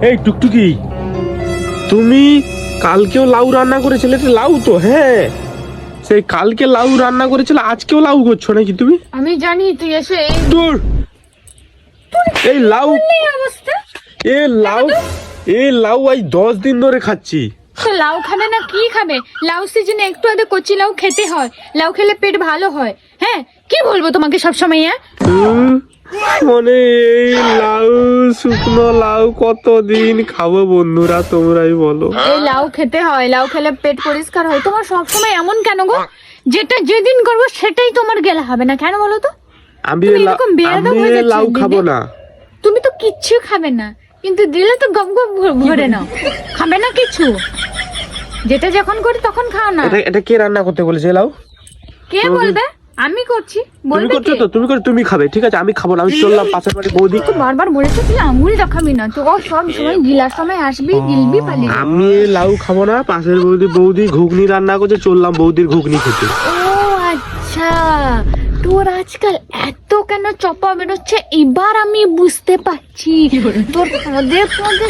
এই টুকটুকি, তুমি কালকেও লাউ রান্না করেছিলে? লাউ তো হ্যাঁ, সেই কালকে লাউ রান্না করেছিলে, আজকেও লাউ করছো নাকি তুমি? আমি জানি তুই এসে তোর এই লাউ অবস্থা। এই লাউ আজ 10 দিন ধরে খাচ্ছি। লাউ খাবে না কি খাবে? লাউ সিজনে একটু আধে কচি লাউ খেতে হয়, লাউ খেলে পেট ভালো হয়। হ্যাঁ কি বলবো তোমাকে সব সময়? মানে এই লাউ, শুকনো লাউ কতদিন খাবো বন্ধুরা, তোমরাই বলো। এই লাউ খেতে হয়, লাউ খেলে পেট পরিষ্কার হয়। তোমার সব সময় এমন কেন গো? যেটা যেদিন করবো সেটাই তোমার গেলে হবে না কেন বলো তো? আমি লাউ খাবো না। তুমি তো কিচ্ছু খাবে না, কিন্তু দিলে তো গপ গপ ভরে নাও। খাবে না কিছু, যেটা যখন করি তখন খাও না। এটা কে রান্না করতে বলেছে লাউ? কে বলবে? আমি করছি। তুমি বলবে করছো কে? তো, তুমি খাবে, ঠিক আছে আমি খাবো না, আমি চললাম পাশের বাড়ি বৌদি। তো বারবার বলেছো তুই আঙুল দেখাবি না, তো সব সময় গিলার সময় আসবি গিলবি পালিয়ে। আমি লাউ খাবো না, পাশের বৌদি ঘুগনি রান্না করছে, চললাম বৌদির ঘুগনি খেতে। ও আচ্ছা, তোর আজকাল এত কেন চপা বেরোচ্ছে এবার আমি বুঝতে পারছি। তোর পদে পদে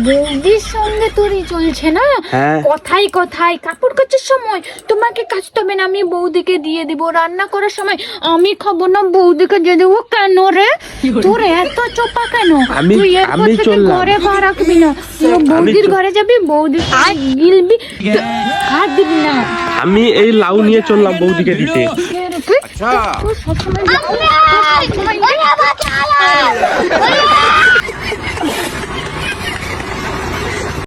বৌদির সঙ্গে তোরই চলছে না? হ্যাঁ। কথাই কথাই কাপড় কাচার সময় তোমাকে কাচতে হবে না, আমি বৌদিকে দিয়ে দিব। রান্না করার সময় আমি খাবো না, বৌদিকে দিয়ে দেবো। কেন রে তোর এত চপা কেন? তুই এরপর থেকে ঘরে পা রাখবি না, তুই বৌদির ঘরে যাবি, বৌদি গিলবি, হাত দিবি না। আমি এই লাউ নিয়ে চললাম বৌদিকে দিতে। সবসময়